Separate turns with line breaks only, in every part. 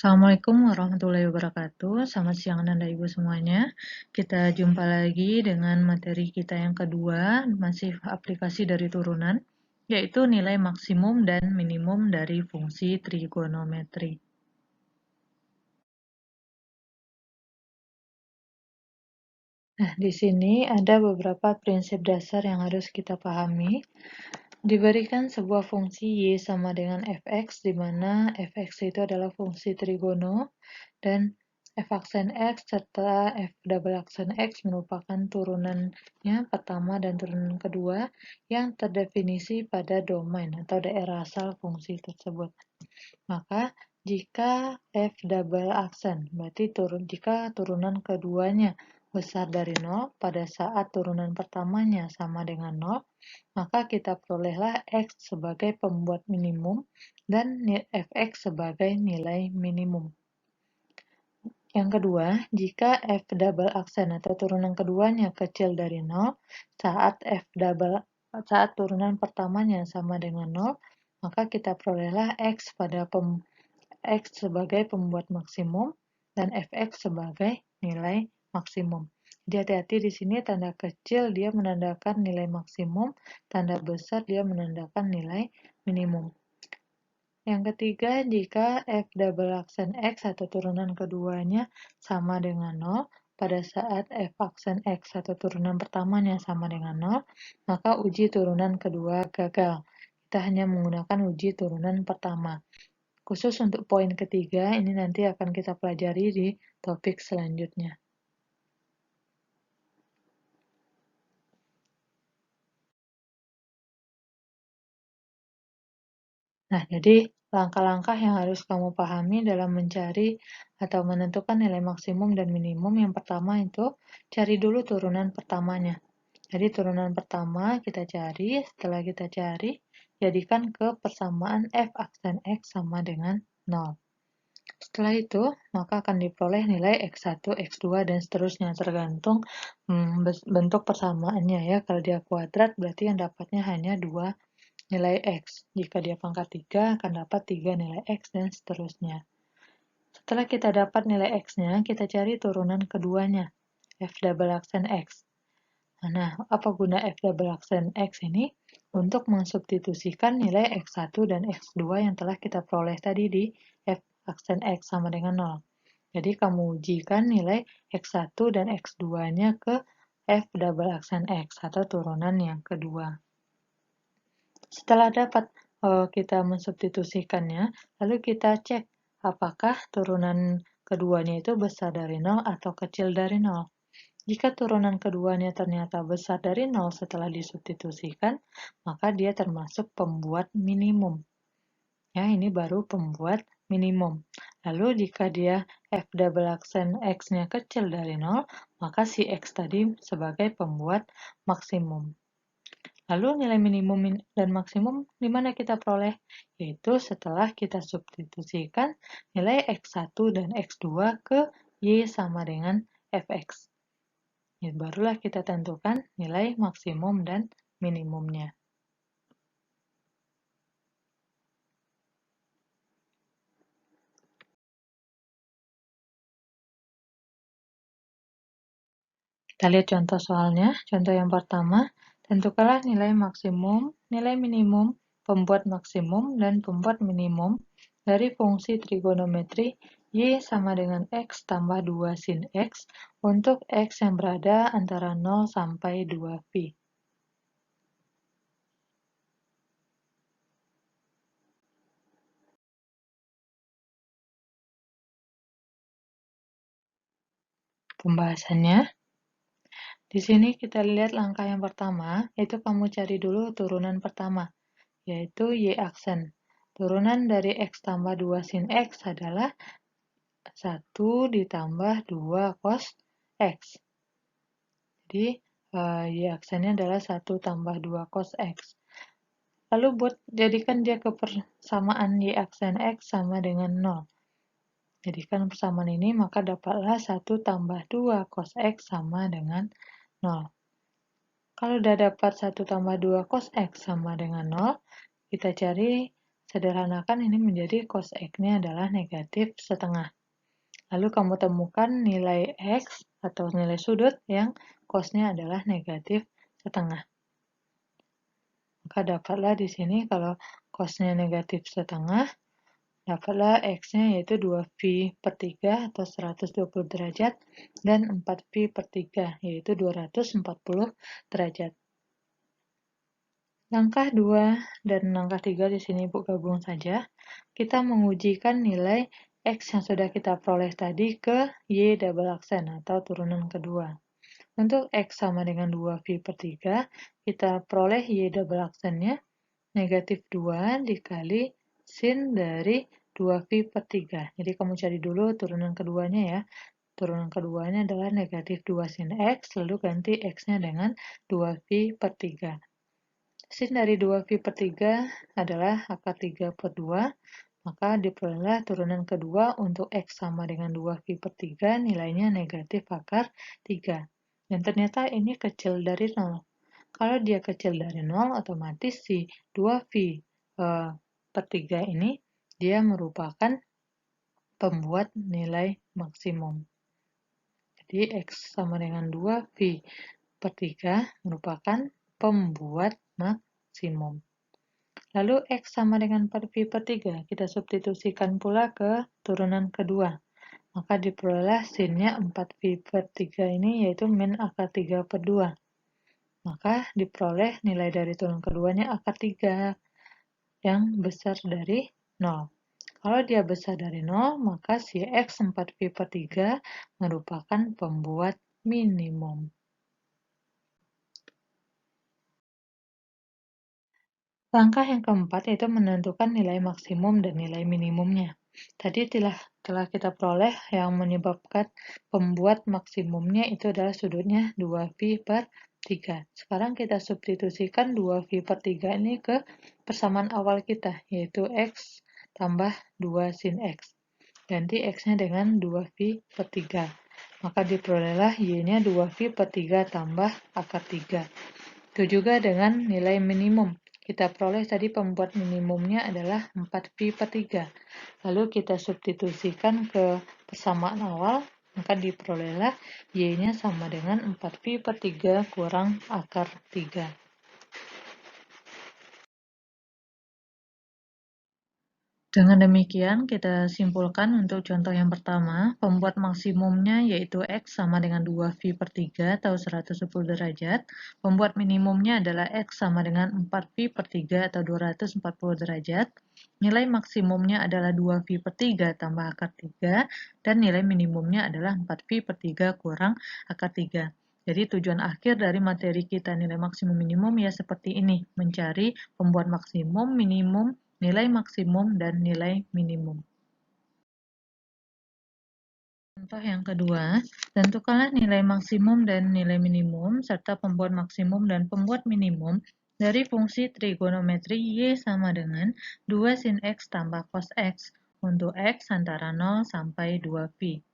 Assalamualaikum warahmatullahi wabarakatuh. Selamat siang Anda Ibu semuanya. Kita jumpa lagi dengan materi kita yang kedua, masih aplikasi dari turunan, yaitu nilai maksimum dan minimum dari fungsi trigonometri. Nah, di sini ada beberapa prinsip dasar yang harus kita pahami. Diberikan sebuah fungsi y sama dengan fx, di mana fx itu adalah fungsi trigono, dan f aksen x serta f double aksen x merupakan turunannya pertama dan turunan kedua yang terdefinisi pada domain atau daerah asal fungsi tersebut. Maka jika f double aksen, berarti jika turunan keduanya besar dari 0 pada saat turunan pertamanya sama dengan 0, maka kita perolehlah x sebagai pembuat minimum dan fx sebagai nilai minimum. Yang kedua, jika f double aksen atau turunan keduanya kecil dari 0, saat turunan pertamanya sama dengan 0, maka kita perolehlah x sebagai pembuat maksimum dan fx sebagai nilai maksimum. Jadi hati-hati di sini tanda kecil dia menandakan nilai maksimum, tanda besar dia menandakan nilai minimum. Yang ketiga, jika f double aksen x atau turunan keduanya sama dengan 0, pada saat f aksen x atau turunan pertamanya sama dengan 0, maka uji turunan kedua gagal. Kita hanya menggunakan uji turunan pertama. Khusus untuk poin ketiga, ini nanti akan kita pelajari di topik selanjutnya. Nah, jadi langkah-langkah yang harus kamu pahami dalam mencari atau menentukan nilai maksimum dan minimum, yang pertama itu cari dulu turunan pertamanya. Jadi turunan pertama kita cari, setelah kita cari, jadikan ke persamaan f aksen x sama dengan 0. Setelah itu, maka akan diperoleh nilai x1, x2, dan seterusnya, tergantung bentuk persamaannya ya. Kalau dia kuadrat, berarti yang dapatnya hanya 2 nilai x. Jika dia pangkat 3, akan dapat 3 nilai x, dan seterusnya. Setelah kita dapat nilai x-nya, kita cari turunan keduanya, f double aksen x. Nah, apa guna f double aksen x ini? Untuk mensubstitusikan nilai x1 dan x2 yang telah kita peroleh tadi di f aksen x sama dengan 0. Jadi kamu ujikan nilai x1 dan x2-nya ke f double aksen x atau turunan yang kedua. Setelah dapat kita mensubstitusikannya, lalu kita cek apakah turunan keduanya itu besar dari 0 atau kecil dari 0. Jika turunan keduanya ternyata besar dari 0 setelah disubstitusikan, maka dia termasuk pembuat minimum. Ya, ini baru pembuat minimum. Lalu jika dia f double aksen x-nya kecil dari 0, maka si x tadi sebagai pembuat maksimum. Lalu nilai minimum dan maksimum di mana kita peroleh? Yaitu setelah kita substitusikan nilai x1 dan x2 ke y sama dengan fx. Ya, barulah kita tentukan nilai maksimum dan minimumnya. Kita lihat contoh soalnya. Contoh yang pertama, tentukanlah nilai maksimum, nilai minimum, pembuat maksimum, dan pembuat minimum dari fungsi trigonometri y sama dengan x tambah 2 sin x untuk x yang berada antara 0 sampai 2pi. Pembahasannya, di sini kita lihat langkah yang pertama, yaitu kamu cari dulu turunan pertama, yaitu y aksen. Turunan dari x tambah 2 sin x adalah 1 ditambah 2 cos x. Jadi, y aksennya adalah 1 tambah 2 cos x. Lalu jadikan dia ke persamaan y aksen x sama dengan 0. Jadikan persamaan ini, maka dapatlah 1 tambah 2 cos x sama dengan 0. Kalau udah dapat 1 tambah 2 cos x sama dengan 0, kita cari sederhanakan ini menjadi cos X-nya adalah negatif setengah. Lalu kamu temukan nilai X atau nilai sudut yang cosnya adalah negatif setengah. Maka dapatlah di sini kalau cosnya negatif setengah, dapatlah X-nya yaitu 2π per 3 atau 120 derajat dan 4π per 3 yaitu 240 derajat. Langkah 2 dan langkah 3 di sini Ibu gabung saja. Kita mengujikan nilai X yang sudah kita peroleh tadi ke Y double aksen atau turunan kedua. Untuk X sama dengan 2π per 3, kita peroleh Y double aksennya negatif 2 dikali sin dari 2π per 3. Jadi kamu cari dulu turunan keduanya ya. Turunan keduanya adalah negatif 2 sin X, lalu ganti X-nya dengan 2π per 3. Sin dari 2π per 3 adalah akar 3 per 2, maka diperolehlah turunan kedua untuk X sama dengan 2π per 3, nilainya negatif akar 3. Dan ternyata ini kecil dari 0. Kalau dia kecil dari 0, otomatis si 2π per 3 ini dia merupakan pembuat nilai maksimum. Jadi X sama dengan 2π per 3 merupakan pembuat maksimum. Lalu X sama dengan 4π per 3, kita substitusikan pula ke turunan kedua. Maka diperoleh sinnya 4π per 3 ini yaitu min akar 3 per 2. Maka diperoleh nilai dari turunan keduanya akar 3 yang besar dari 0. Kalau dia besar dari 0, maka si X 4π per 3 merupakan pembuat minimum. Langkah yang keempat yaitu menentukan nilai maksimum dan nilai minimumnya. Tadi telah kita peroleh yang menyebabkan pembuat maksimumnya itu adalah sudutnya 2π per 3. Sekarang kita substitusikan 2π per 3 ini ke persamaan awal kita, yaitu X tambah 2 sin X. Ganti X-nya dengan 2π per 3. Maka diperolehlah Y-nya 2π per 3 tambah akar 3. Itu juga dengan nilai minimum. Kita peroleh tadi pembuat minimumnya adalah 4π per 3. Lalu kita substitusikan ke persamaan awal, maka diperolehlah Y-nya sama dengan 4π per 3 kurang akar 3. Dengan demikian, kita simpulkan untuk contoh yang pertama, pembuat maksimumnya yaitu X sama dengan 2π per 3 atau 110 derajat. Pembuat minimumnya adalah X sama dengan 4π per 3 atau 240 derajat. Nilai maksimumnya adalah 2π per 3 tambah akar 3, dan nilai minimumnya adalah 4π per 3 kurang akar 3. Jadi tujuan akhir dari materi kita nilai maksimum minimum ya seperti ini, mencari pembuat maksimum, minimum, nilai maksimum, dan nilai minimum. Contoh yang kedua, tentukanlah nilai maksimum dan nilai minimum, serta pembuat maksimum dan pembuat minimum dari fungsi trigonometri Y sama dengan 2 sin X tambah cos X untuk X antara 0 sampai 2π.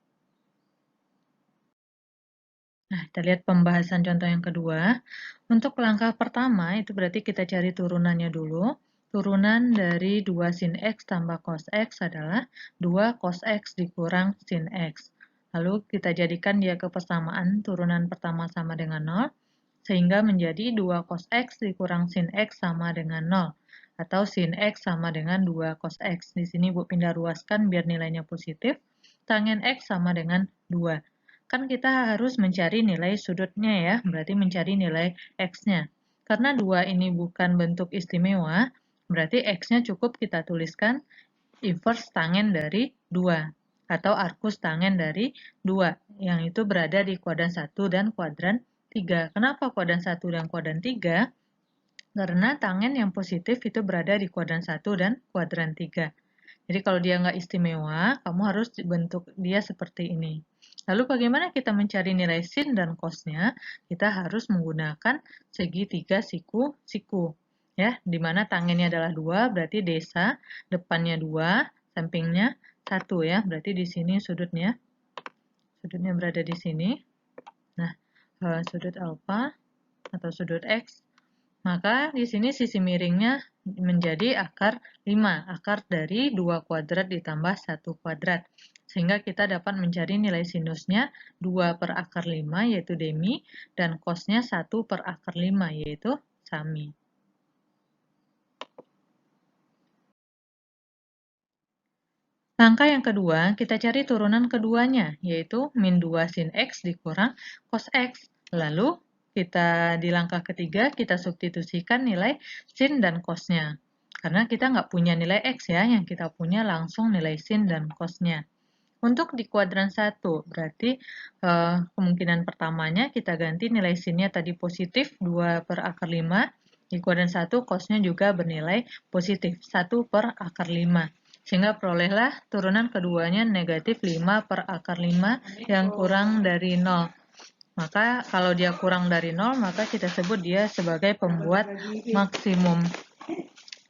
Nah, kita lihat pembahasan contoh yang kedua. Untuk langkah pertama, itu berarti kita cari turunannya dulu. Turunan dari 2 sin X tambah cos X adalah 2 cos X dikurang sin X. Lalu kita jadikan dia ke persamaan turunan pertama sama dengan 0, sehingga menjadi 2 cos X dikurang sin X sama dengan 0. Atau sin X sama dengan 2 cos X. Di sini Bu pindah ruaskan biar nilainya positif. Tangen X sama dengan 2. Kan kita harus mencari nilai sudutnya ya, berarti mencari nilai X-nya. Karena 2 ini bukan bentuk istimewa, berarti X-nya cukup kita tuliskan inverse tangen dari 2 atau arcus tangen dari 2 yang itu berada di kuadran 1 dan kuadran 3. Kenapa kuadran 1 dan kuadran 3? Karena tangen yang positif itu berada di kuadran 1 dan kuadran 3. Jadi kalau dia nggak istimewa, kamu harus bentuk dia seperti ini. Lalu bagaimana kita mencari nilai sin dan cosnya? Kita harus menggunakan segitiga siku-siku. Ya, di mana tangennya adalah 2, berarti desa, depannya 2, sampingnya 1 ya. Berarti di sini sudutnya berada di sini. Nah, sudut alfa atau sudut X, Maka di sini sisi miringnya menjadi akar 5, akar dari 2 kuadrat ditambah 1 kuadrat. Sehingga kita dapat mencari nilai sinusnya 2 per akar 5 yaitu demi, dan cosnya 1 per akar 5 yaitu sami. Langkah yang kedua, kita cari turunan keduanya, yaitu min 2 sin X dikurang cos X. Lalu, di langkah ketiga, kita substitusikan nilai sin dan cosnya. Karena kita nggak punya nilai X ya, yang kita punya langsung nilai sin dan cosnya. Untuk di kuadran 1, berarti kemungkinan pertamanya kita ganti nilai sinnya tadi positif 2 per akar 5. Di kuadran 1, cosnya juga bernilai positif 1 per akar 5. Sehingga perolehlah turunan keduanya negatif 5 per akar 5 yang kurang dari 0. Maka kalau dia kurang dari 0, maka kita sebut dia sebagai pembuat maksimum.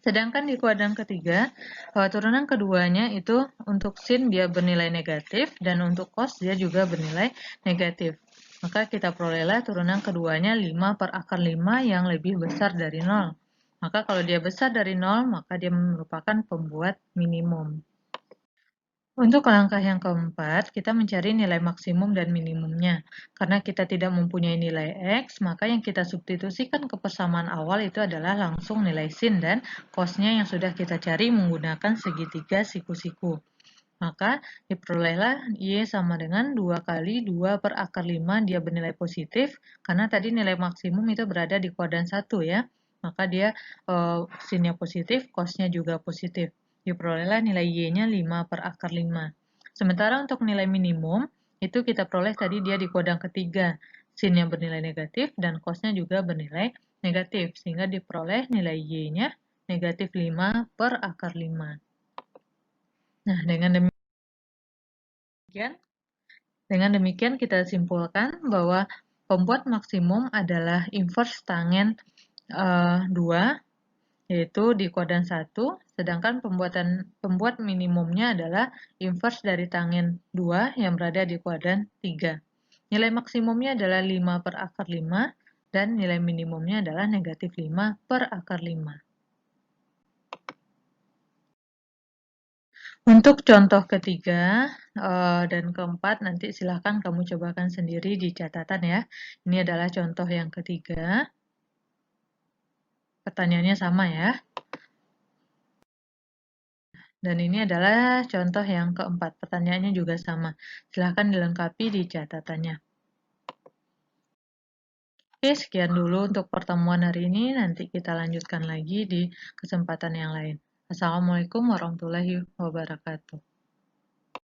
Sedangkan di kuadran ketiga, turunan keduanya itu untuk sin dia bernilai negatif, dan untuk cos dia juga bernilai negatif. Maka kita perolehlah turunan keduanya 5 per akar 5 yang lebih besar dari 0. Maka kalau dia besar dari 0, maka dia merupakan pembuat minimum. Untuk langkah yang keempat, kita mencari nilai maksimum dan minimumnya. Karena kita tidak mempunyai nilai X, maka yang kita substitusikan ke persamaan awal itu adalah langsung nilai sin dan cosnya yang sudah kita cari menggunakan segitiga siku-siku. Maka diperolehlah Y sama dengan 2 kali 2 per akar 5, dia bernilai positif, karena tadi nilai maksimum itu berada di kuadran 1 ya. Maka dia sinnya positif, cosnya juga positif. Diperolehlah nilai Y-nya 5 per akar 5. Sementara untuk nilai minimum, itu kita peroleh tadi dia di kuadran ketiga. Sinnya bernilai negatif dan cosnya juga bernilai negatif. Sehingga diperoleh nilai Y-nya negatif 5 per akar 5. Nah, dengan demikian kita simpulkan bahwa pembuat maksimum adalah inverse tangen 2, yaitu di kuadran 1, sedangkan pembuat minimumnya adalah inverse dari tangen 2 yang berada di kuadran 3. Nilai maksimumnya adalah 5 per akar 5, dan nilai minimumnya adalah negatif 5 per akar 5. Untuk contoh ketiga dan keempat, nanti silahkan kamu cobakan sendiri di catatan ya. Ini adalah contoh yang ketiga. Pertanyaannya sama ya. Dan ini adalah contoh yang keempat. Pertanyaannya juga sama. Silahkan dilengkapi di catatannya. Oke, sekian dulu untuk pertemuan hari ini. Nanti kita lanjutkan lagi di kesempatan yang lain. Assalamualaikum warahmatullahi wabarakatuh.